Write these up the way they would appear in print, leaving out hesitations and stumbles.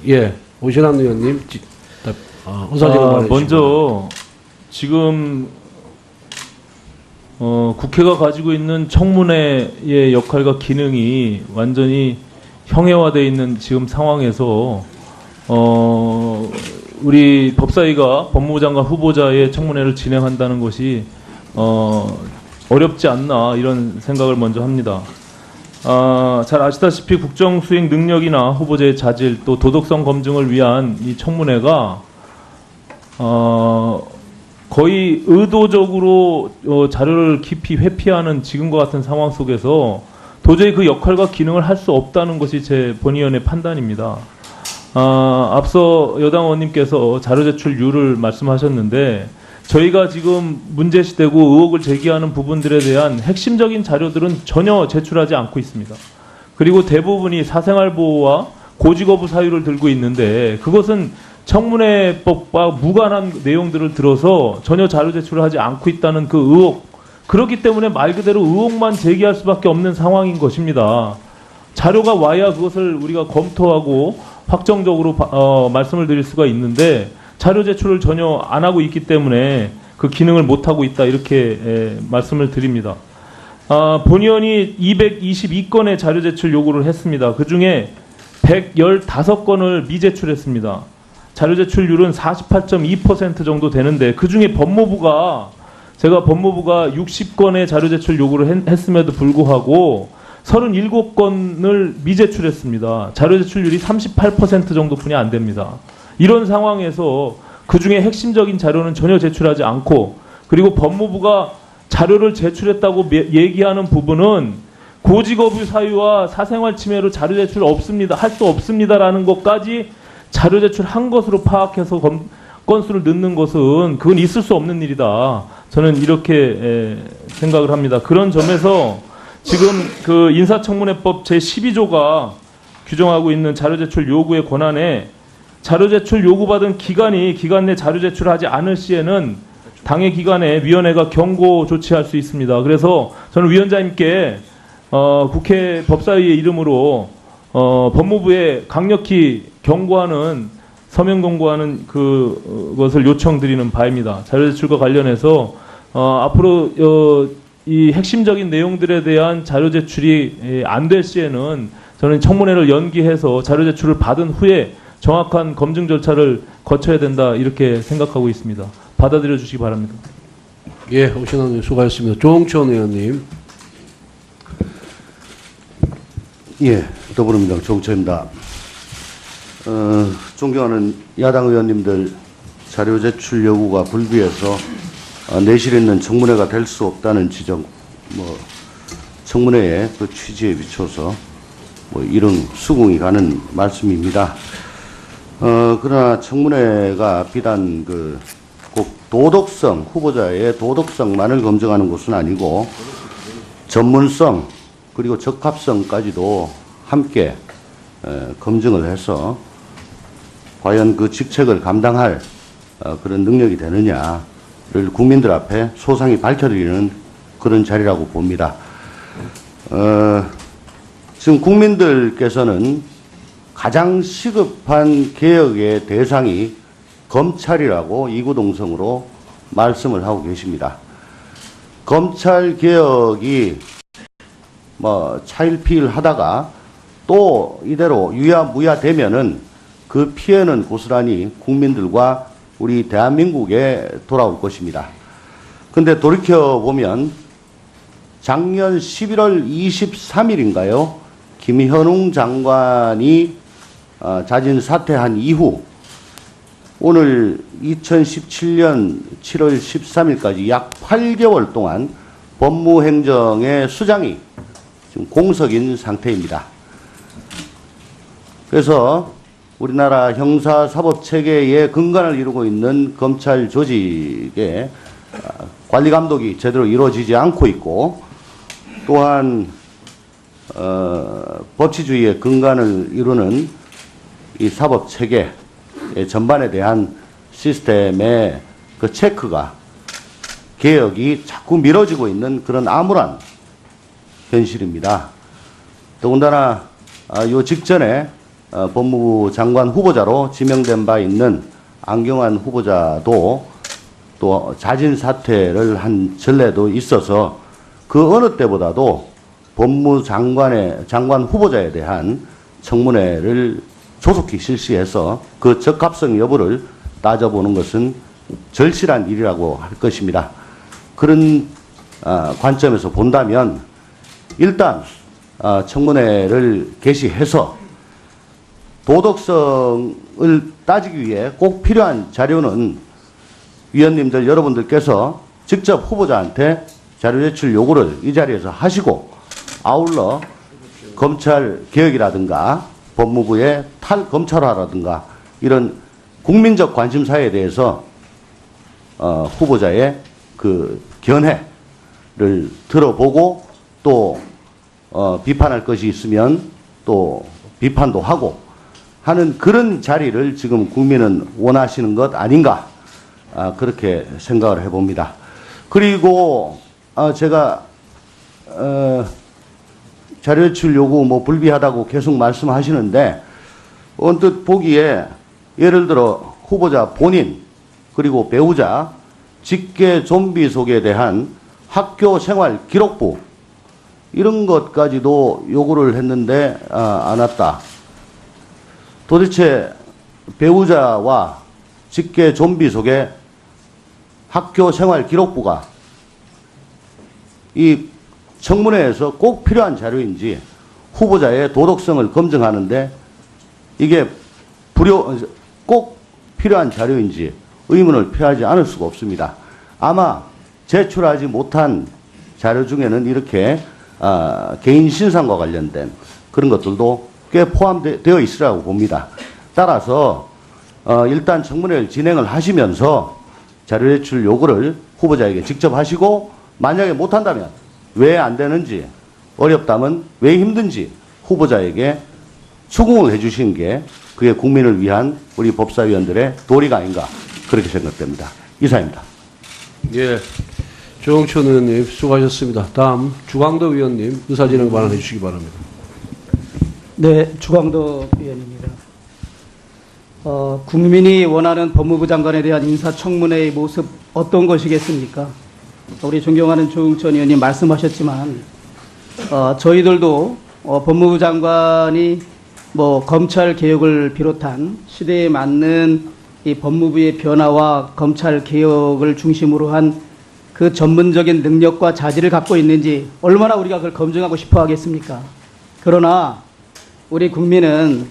예, 오신환 의원님, 의사진행 먼저 지금 국회가 가지고 있는 청문회의 역할과 기능이 완전히 형해화되어 있는 지금 상황에서 우리 법사위가 법무부 장관 후보자의 청문회를 진행한다는 것이 어렵지 않나 이런 생각을 먼저 합니다. 잘 아시다시피 국정 수행 능력이나 후보자의 자질 또 도덕성 검증을 위한 이 청문회가 거의 의도적으로 자료를 깊이 회피하는 지금과 같은 상황 속에서 도저히 그 역할과 기능을 할 수 없다는 것이 제 본의원의 판단입니다. 앞서 여당 의원님께서 자료 제출률을 말씀하셨는데 저희가 지금 문제시되고 의혹을 제기하는 부분들에 대한 핵심적인 자료들은 전혀 제출하지 않고 있습니다. 그리고 대부분이 사생활보호와 고지거부 사유를 들고 있는데 그것은 청문회법과 무관한 내용들을 들어서 전혀 자료 제출을 하지 않고 있다는 그 의혹, 그렇기 때문에 말 그대로 의혹만 제기할 수밖에 없는 상황인 것입니다. 자료가 와야 그것을 우리가 검토하고 확정적으로 말씀을 드릴 수가 있는데 자료 제출을 전혀 안 하고 있기 때문에 그 기능을 못 하고 있다 이렇게 말씀을 드립니다. 본의원이 222건의 자료 제출 요구를 했습니다. 그중에 115건을 미제출했습니다. 자료 제출률은 48.2% 정도 되는데 그중에 법무부가 60건의 자료 제출 요구를 했음에도 불구하고 37건을 미제출했습니다. 자료 제출률이 38% 정도뿐이 안 됩니다. 이런 상황에서 그중에 핵심적인 자료는 전혀 제출하지 않고 그리고 법무부가 자료를 제출했다고 얘기하는 부분은 고지거부 사유와 사생활 침해로 자료 제출 없습니다. 할 수 없습니다라는 것까지 자료 제출한 것으로 파악해서 건수를 넣는 것은 그건 있을 수 없는 일이다. 저는 이렇게 생각을 합니다. 그런 점에서 지금 그 인사청문회법 제12조가 규정하고 있는 자료 제출 요구의 권한에 자료 제출 요구받은 기간 내 자료 제출하지 않을 시에는 당해 기간에 위원회가 경고 조치할 수 있습니다. 그래서 저는 위원장님께 국회 법사위의 이름으로 법무부에 강력히 경고하는 서면 경고하는 그것을 요청드리는 바입니다. 자료 제출과 관련해서 앞으로 이 핵심적인 내용들에 대한 자료 제출이 안 될 시에는 저는 청문회를 연기해서 자료 제출을 받은 후에 정확한 검증 절차를 거쳐야 된다 이렇게 생각하고 있습니다. 받아들여 주시기 바랍니다. 예, 오신환 의원 수고하셨습니다. 조홍천 의원님. 예, 더불어민주당 조홍천입니다. 존경하는 야당 의원님들 자료 제출 요구가 불비해서 내실 있는 청문회가 될 수 없다는 지적, 청문회의 그 취지에 비춰서 이런 수긍이 가는 말씀입니다. 그러나 청문회가 비단 꼭 도덕성, 후보자의 도덕성만을 검증하는 것은 아니고 전문성 그리고 적합성까지도 함께 검증을 해서 과연 그 직책을 감당할 그런 능력이 되느냐를 국민들 앞에 소상히 밝혀드리는 그런 자리라고 봅니다. 지금 국민들께서는 가장 시급한 개혁의 대상이 검찰이라고 이구동성으로 말씀을 하고 계십니다. 검찰 개혁이 차일피일하다가 또 이대로 유야무야 되면은 그 피해는 고스란히 국민들과 우리 대한민국에 돌아올 것입니다. 근데 돌이켜보면 작년 11월 23일인가요? 김현웅 장관이 자진 사퇴한 이후 오늘 2017년 7월 13일까지 약 8개월 동안 법무행정의 수장이 지금 공석인 상태입니다. 그래서 우리나라 형사사법체계의 근간을 이루고 있는 검찰 조직의 관리 감독이 제대로 이루어지지 않고 있고 또한 법치주의의 근간을 이루는 이 사법체계 전반에 대한 시스템의 그 체크가 개혁이 자꾸 미뤄지고 있는 그런 암울한 현실입니다. 더군다나 요 직전에 법무부 장관 후보자로 지명된 바 있는 안경환 후보자도 또 자진 사퇴를 한 전례도 있어서 그 어느 때보다도 장관 후보자에 대한 청문회를 조속히 실시해서 그 적합성 여부를 따져보는 것은 절실한 일이라고 할 것입니다. 그런 관점에서 본다면 일단 청문회를 개시해서 도덕성을 따지기 위해 꼭 필요한 자료는 위원님들 여러분들께서 직접 후보자한테 자료 제출 요구를 이 자리에서 하시고 아울러 검찰 개혁이라든가 법무부의 탈검찰화라든가 이런 국민적 관심사에 대해서 후보자의 그 견해를 들어보고 또 비판할 것이 있으면 또 비판도 하고 하는 그런 자리를 지금 국민은 원하시는 것 아닌가 그렇게 생각을 해봅니다. 그리고 제가 자료 제출 요구 뭐 불비하다고 계속 말씀하시는데 언뜻 보기에 예를 들어 후보자 본인 그리고 배우자 직계 좀비 속에 대한 학교 생활 기록부 이런 것까지도 요구를 했는데 안 왔다. 도대체 배우자와 직계 좀비 속에 학교 생활 기록부가 이 청문회에서 꼭 필요한 자료인지 후보자의 도덕성을 검증하는데 이게 꼭 필요한 자료인지 의문을 표하지 않을 수가 없습니다. 아마 제출하지 못한 자료 중에는 이렇게 개인 신상과 관련된 그런 것들도 꽤 포함되어 있으라고 봅니다. 따라서 일단 청문회를 진행을 하시면서 자료 제출 요구를 후보자에게 직접 하시고 만약에 못한다면 왜 안 되는지 어렵다면 왜 힘든지 후보자에게 추궁을 해주신 게 그게 국민을 위한 우리 법사위원들의 도리가 아닌가 그렇게 생각됩니다. 이상입니다. 예, 조영천 의원님 수고하셨습니다. 다음 주광덕 의원님 의사진행 발언해 주시기 바랍니다. 네, 주광덕 의원입니다. 국민이 원하는 법무부 장관에 대한 인사청문회의 모습 어떤 것이겠습니까? 우리 존경하는 조영천 의원님 말씀하셨지만 저희들도 법무부 장관이 뭐 검찰 개혁을 비롯한 시대에 맞는 이 법무부의 변화와 검찰 개혁을 중심으로 한 그 전문적인 능력과 자질을 갖고 있는지 얼마나 우리가 그걸 검증하고 싶어 하겠습니까? 그러나 우리 국민은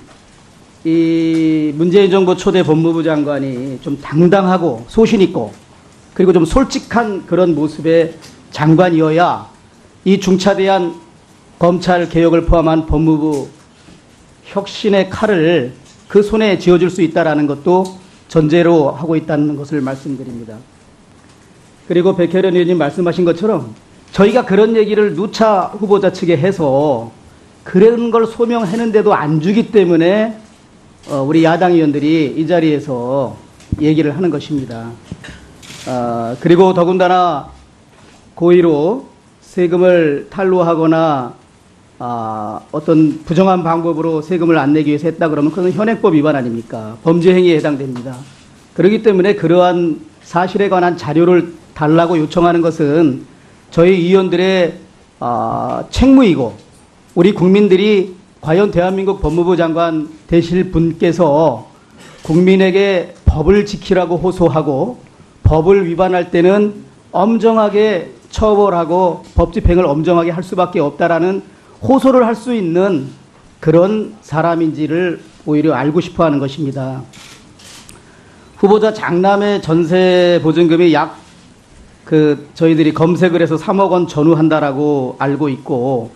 이 문재인 정부 초대 법무부 장관이 좀 당당하고 소신 있고 그리고 좀 솔직한 그런 모습의 장관이어야 이 중차대한 검찰 개혁을 포함한 법무부 혁신의 칼을 그 손에 쥐어줄 수 있다는 것도 전제로 하고 있다는 것을 말씀드립니다. 그리고 백혜련 의원님 말씀하신 것처럼 저희가 그런 얘기를 누차 후보자 측에 해서 그런 걸 소명했는데도 안 주기 때문에 우리 야당 의원들이 이 자리에서 얘기를 하는 것입니다. 그리고 더군다나 고의로 세금을 탈루하거나 어떤 부정한 방법으로 세금을 안 내기 위해서 했다 그러면 그건 현행법 위반 아닙니까? 범죄 행위에 해당됩니다. 그렇기 때문에 그러한 사실에 관한 자료를 달라고 요청하는 것은 저희 의원들의 책무이고 우리 국민들이 과연 대한민국 법무부 장관 되실 분께서 국민에게 법을 지키라고 호소하고 법을 위반할 때는 엄정하게 처벌하고 법 집행을 엄정하게 할 수밖에 없다라는 호소를 할 수 있는 그런 사람인지를 오히려 알고 싶어 하는 것입니다. 후보자 장남의 전세 보증금이 저희들이 검색을 해서 3억 원 전후한다라고 알고 있고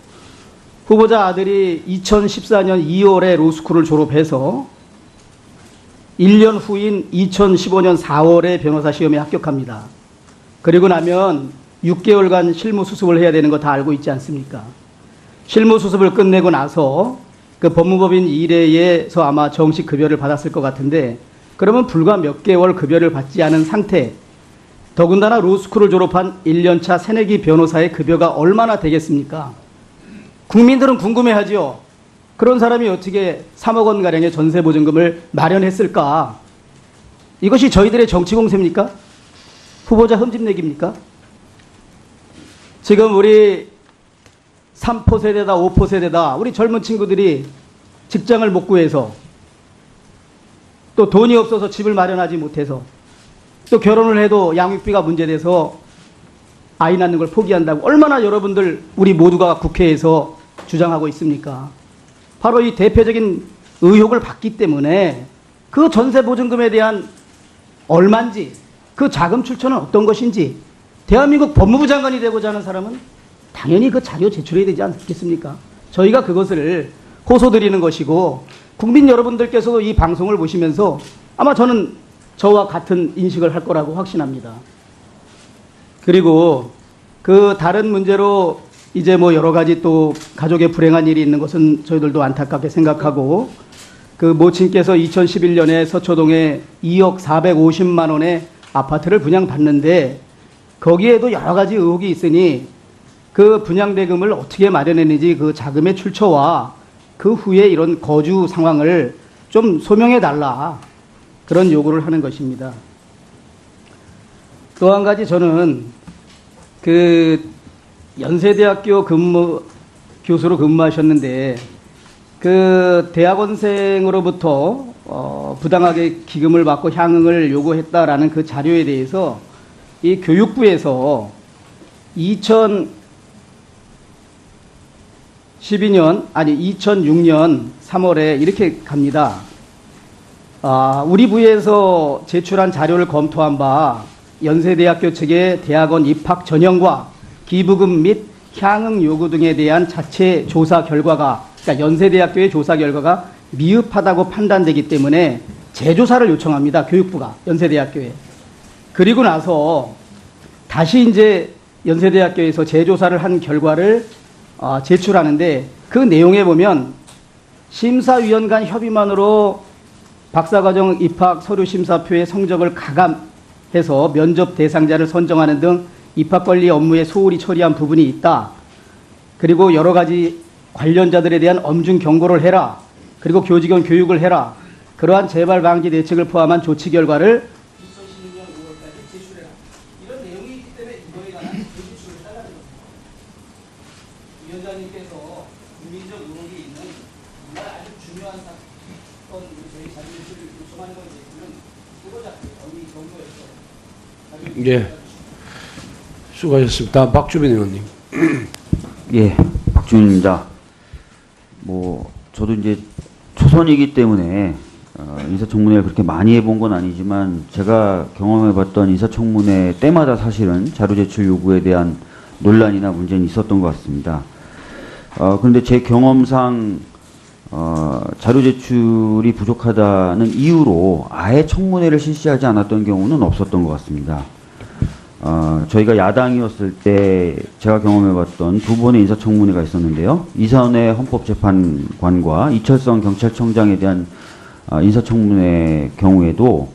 후보자 아들이 2014년 2월에 로스쿨을 졸업해서 1년 후인 2015년 4월에 변호사 시험에 합격합니다. 그리고 나면 6개월간 실무 수습을 해야 되는 거 다 알고 있지 않습니까? 실무 수습을 끝내고 나서 그 법무법인 1회에서 아마 정식 급여를 받았을 것 같은데 그러면 불과 몇 개월 급여를 받지 않은 상태 더군다나 로스쿨을 졸업한 1년차 새내기 변호사의 급여가 얼마나 되겠습니까? 국민들은 궁금해하죠. 그런 사람이 어떻게 3억 원가량의 전세보증금을 마련했을까? 이것이 저희들의 정치 공세입니까? 후보자 흠집내기입니까? 지금 우리 3포 세대다, 5포 세대다, 우리 젊은 친구들이 직장을 못 구해서 또 돈이 없어서 집을 마련하지 못해서 또 결혼을 해도 양육비가 문제돼서 아이 낳는 걸 포기한다고 얼마나 여러분들 우리 모두가 국회에서 주장하고 있습니까? 바로 이 대표적인 의혹을 받기 때문에 그 전세보증금에 대한 얼마인지 그 자금 출처는 어떤 것인지 대한민국 법무부 장관이 되고자 하는 사람은 당연히 그 자료 제출해야 되지 않겠습니까? 저희가 그것을 호소드리는 것이고 국민 여러분들께서도 이 방송을 보시면서 아마 저는 저와 같은 인식을 할 거라고 확신합니다. 그리고 그 다른 문제로 이제 뭐 여러 가지 또 가족에 불행한 일이 있는 것은 저희들도 안타깝게 생각하고 그 모친께서 2011년에 서초동에 2억 450만 원의 아파트를 분양받는데 거기에도 여러 가지 의혹이 있으니 그 분양대금을 어떻게 마련했는지 그 자금의 출처와 그 후에 이런 거주 상황을 좀 소명해 달라 그런 요구를 하는 것입니다. 또 한 가지 저는 그 연세대학교 교수로 근무하셨는데 그 대학원생으로부터 부당하게 기금을 받고 향응을 요구했다라는 그 자료에 대해서 이 교육부에서 2006년 3월에 이렇게 갑니다. 우리 부에서 제출한 자료를 검토한 바 연세대학교 측의 대학원 입학 전형과 기부금 및 향응 요구 등에 대한 자체 조사 결과가, 그러니까 연세대학교의 조사 결과가 미흡하다고 판단되기 때문에 재조사를 요청합니다. 교육부가 연세대학교에. 그리고 나서 다시 이제 연세대학교에서 재조사를 한 결과를 제출하는데 그 내용에 보면 심사위원 간 협의만으로 박사과정 입학 서류 심사표의 성적을 가감해서 면접 대상자를 선정하는 등 입학관리 업무에 소홀히 처리한 부분이 있다. 그리고 여러 가지 관련자들에 대한 엄중 경고를 해라. 그리고 교직원 교육을 해라. 그러한 재발 방지 대책을 포함한 조치 결과를 2016년 5월까지 제출해라. 이런 내용이 있기 때문에 이거에 관한 제출을 하라는 겁니다. 위원장님께서 국민적 의혹이 있는 정말 아주 중요한 사건, 저희 자료 제출을 요청하는 것에 대해서는 후보자께 언니 경고해서 예. 수고하셨습니다. 박주민 의원님. 예, 박주민입니다. 저도 이제 초선이기 때문에 인사청문회를 그렇게 많이 해본 건 아니지만 제가 경험해봤던 인사청문회 때마다 사실은 자료 제출 요구에 대한 논란이나 문제는 있었던 것 같습니다. 그런데 제 경험상 자료 제출이 부족하다는 이유로 아예 청문회를 실시하지 않았던 경우는 없었던 것 같습니다. 저희가 야당이었을 때 제가 경험해봤던 두 번의 인사청문회가 있었는데요. 이선의 헌법재판관과 이철성 경찰청장에 대한 인사청문회 경우에도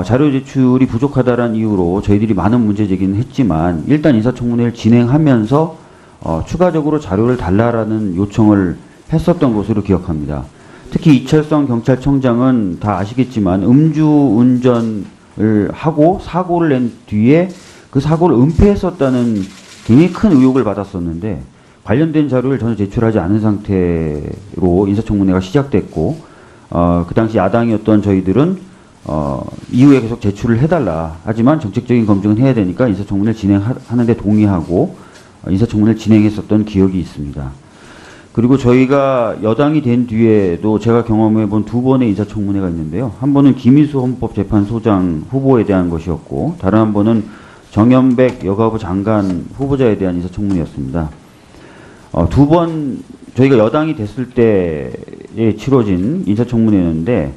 자료 제출이 부족하다는 이유로 저희들이 많은 문제 제기는 했지만 일단 인사청문회를 진행하면서 추가적으로 자료를 달라라는 요청을 했었던 것으로 기억합니다. 특히 이철성 경찰청장은 다 아시겠지만 음주운전을 하고 사고를 낸 뒤에 그 사고를 은폐했었다는 굉장히 큰 의혹을 받았었는데 관련된 자료를 전혀 제출하지 않은 상태로 인사청문회가 시작됐고 그 당시 야당이었던 저희들은 이후에 계속 제출을 해달라. 하지만 정책적인 검증은 해야 되니까 인사청문회를 진행하는데 동의하고 인사청문회를 진행했었던 기억이 있습니다. 그리고 저희가 여당이 된 뒤에도 제가 경험해본 두 번의 인사청문회가 있는데요. 한 번은 김희수 헌법재판소장 후보에 대한 것이었고 다른 한 번은 정연백 여가부 장관 후보자에 대한 인사청문회였습니다. 두 번 저희가 여당이 됐을 때에 치러진 인사청문회였는데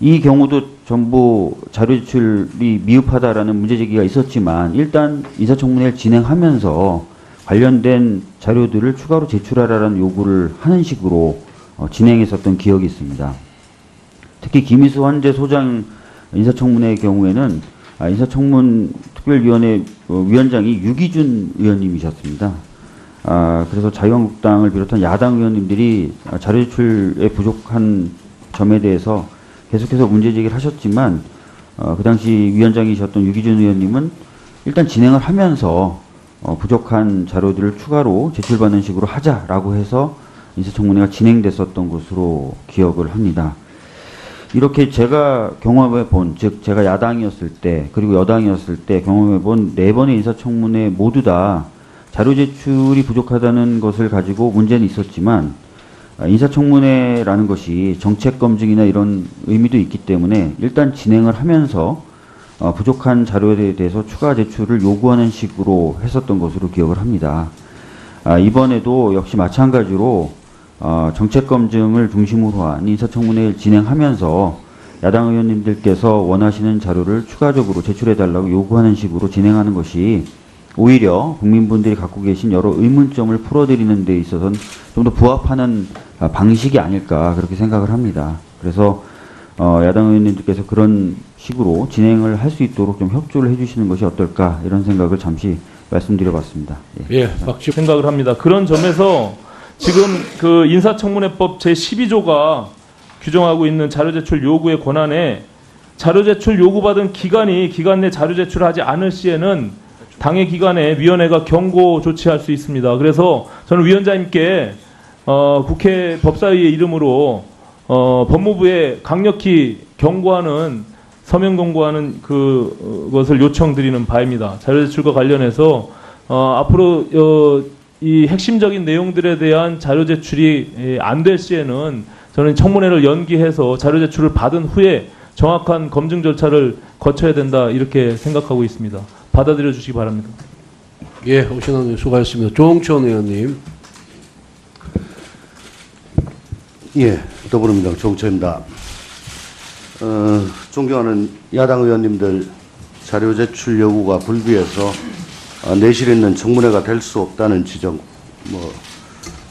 이 경우도 전부 자료 제출이 미흡하다라는 문제 제기가 있었지만 일단 인사청문회를 진행하면서 관련된 자료들을 추가로 제출하라는 요구를 하는 식으로 진행했었던 기억이 있습니다. 특히 김희수 헌재 소장 인사청문회의 경우에는 인사청문 특별위원회 위원장이 유기준 의원님이셨습니다. 그래서 자유한국당을 비롯한 야당 의원님들이 자료 제출에 부족한 점에 대해서 계속해서 문제 제기를 하셨지만 그 당시 위원장이셨던 유기준 의원님은 일단 진행을 하면서 부족한 자료들을 추가로 제출받는 식으로 하자라고 해서 인사청문회가 진행됐었던 것으로 기억을 합니다. 이렇게 제가 경험해 본, 즉 제가 야당이었을 때 그리고 여당이었을 때 경험해 본 4번의 인사청문회 모두 다 자료 제출이 부족하다는 것을 가지고 문제는 있었지만 인사청문회라는 것이 정책 검증이나 이런 의미도 있기 때문에 일단 진행을 하면서 부족한 자료에 대해서 추가 제출을 요구하는 식으로 했었던 것으로 기억을 합니다. 이번에도 역시 마찬가지로 정책 검증을 중심으로 한 인사청문회를 진행하면서 야당 의원님들께서 원하시는 자료를 추가적으로 제출해달라고 요구하는 식으로 진행하는 것이 오히려 국민분들이 갖고 계신 여러 의문점을 풀어드리는 데 있어서는 좀 더 부합하는 방식이 아닐까 그렇게 생각을 합니다. 그래서 야당 의원님들께서 그런 식으로 진행을 할 수 있도록 좀 협조를 해주시는 것이 어떨까 이런 생각을 잠시 말씀드려봤습니다. 예, 박지 생각을 합니다. 그런 점에서 지금 그 인사청문회법 제12조가 규정하고 있는 자료 제출 요구의 권한에 자료 제출 요구받은 기간 내 자료 제출을 하지 않을 시에는 당의 기관에 위원회가 경고 조치할 수 있습니다. 그래서 저는 위원장님께 국회 법사위의 이름으로 법무부에 강력히 경고하는 서면 경고하는 그것을 요청드리는 바입니다. 자료 제출과 관련해서 앞으로 이 핵심적인 내용들에 대한 자료 제출이 안 될 시에는 저는 청문회를 연기해서 자료 제출을 받은 후에 정확한 검증 절차를 거쳐야 된다 이렇게 생각하고 있습니다. 받아들여 주시기 바랍니다. 예, 오신환 의원 수고하셨습니다. 조홍천 의원님. 예, 더불어민주당 조홍천입니다. 존경하는 야당 의원님들 자료 제출 요구가 불비해서 내실 있는 청문회가 될 수 없다는 지적,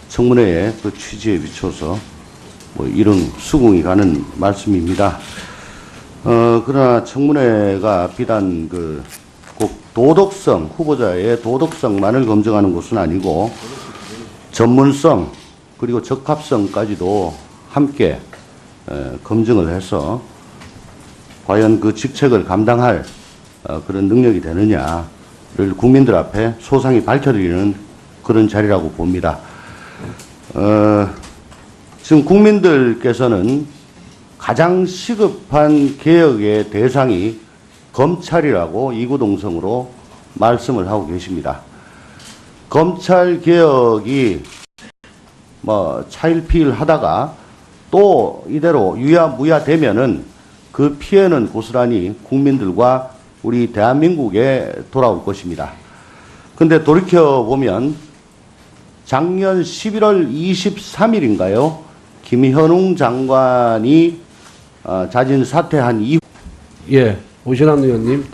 청문회의 그 취지에 비춰서 이런 수긍이 가는 말씀입니다. 그러나 청문회가 비단 꼭 도덕성, 후보자의 도덕성만을 검증하는 것은 아니고 전문성 그리고 적합성까지도 함께 검증을 해서 과연 그 직책을 감당할 그런 능력이 되느냐를 국민들 앞에 소상히 밝혀드리는 그런 자리라고 봅니다. 지금 국민들께서는 가장 시급한 개혁의 대상이 검찰이라고 이구동성으로 말씀을 하고 계십니다. 검찰 개혁이 차일피일 하다가 또 이대로 유야무야 되면은 그 피해는 고스란히 국민들과 우리 대한민국에 돌아올 것입니다. 근데 돌이켜보면 작년 11월 23일인가요? 김현웅 장관이 자진 사퇴한 이후 예, 오신환 의원님.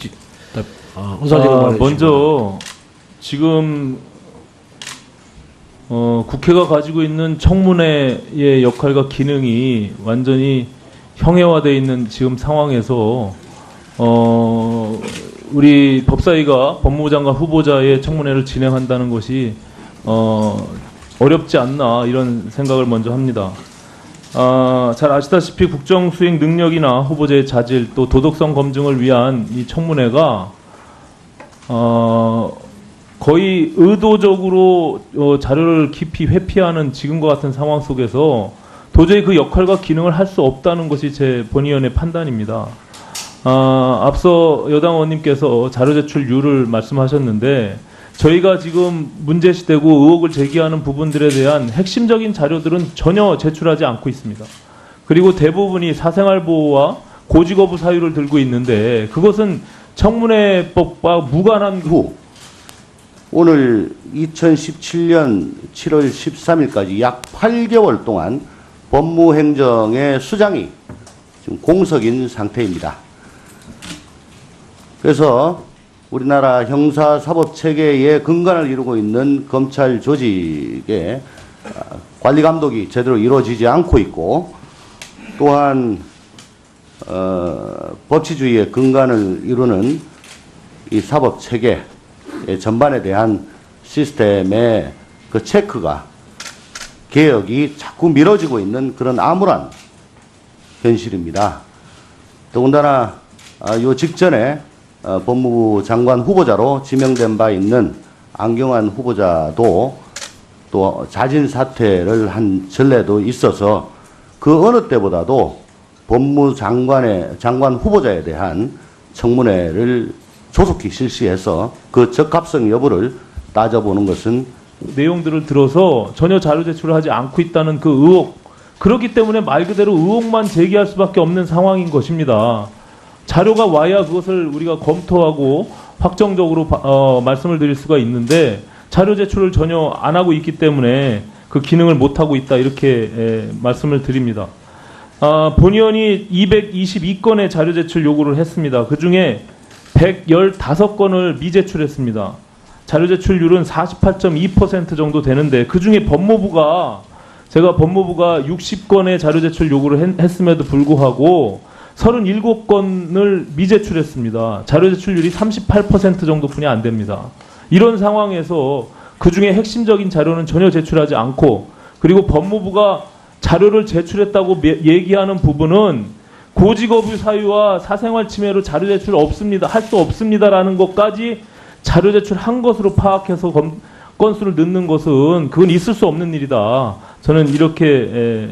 의사진행 먼저 지금 국회가 가지고 있는 청문회의 역할과 기능이 완전히 형해화되어 있는 지금 상황에서 우리 법사위가 법무부 장관 후보자의 청문회를 진행한다는 것이 어렵지 않나 이런 생각을 먼저 합니다. 잘 아시다시피 국정 수행 능력이나 후보자의 자질 또 도덕성 검증을 위한 이 청문회가 거의 의도적으로 자료를 깊이 회피하는 지금과 같은 상황 속에서 도저히 그 역할과 기능을 할 수 없다는 것이 제 본의원의 판단입니다. 앞서 여당 의원님께서 자료 제출률을 말씀하셨는데 저희가 지금 문제시되고 의혹을 제기하는 부분들에 대한 핵심적인 자료들은 전혀 제출하지 않고 있습니다. 그리고 대부분이 사생활보호와 고지거부 사유를 들고 있는데 그것은 청문회법과 무관한 후 오늘 2017년 7월 13일까지 약 8개월 동안 법무행정의 수장이 지금 공석인 상태입니다. 그래서 우리나라 형사사법체계의 근간을 이루고 있는 검찰 조직의 관리 감독이 제대로 이루어지지 않고 있고 또한 법치주의의 근간을 이루는 이 사법체계 전반에 대한 시스템의 그 체크가 개혁이 자꾸 미뤄지고 있는 그런 암울한 현실입니다. 더군다나 요 직전에 법무부 장관 후보자로 지명된 바 있는 안경환 후보자도 또 자진 사퇴를 한 전례도 있어서 그 어느 때보다도 장관 후보자에 대한 청문회를 조속히 실시해서 그 적합성 여부를 따져보는 것은 내용들을 들어서 전혀 자료 제출을 하지 않고 있다는 그 의혹, 그렇기 때문에 말 그대로 의혹만 제기할 수밖에 없는 상황인 것입니다. 자료가 와야 그것을 우리가 검토하고 확정적으로 말씀을 드릴 수가 있는데 자료 제출을 전혀 안 하고 있기 때문에 그 기능을 못 하고 있다, 이렇게 말씀을 드립니다. 본의원이 222건의 자료 제출 요구를 했습니다. 그중에 115건을 미제출했습니다. 자료 제출률은 48.2% 정도 되는데 그중에 법무부가 60건의 자료 제출 요구를 했음에도 불구하고 37건을 미제출했습니다. 자료 제출률이 38% 정도뿐이 안 됩니다. 이런 상황에서 그중에 핵심적인 자료는 전혀 제출하지 않고, 그리고 법무부가 자료를 제출했다고 얘기하는 부분은 고직업의 사유와 사생활 침해로 자료 제출 없습니다, 할 수 없습니다라는 것까지 자료 제출한 것으로 파악해서 건수를 넣는 것은 그건 있을 수 없는 일이다. 저는 이렇게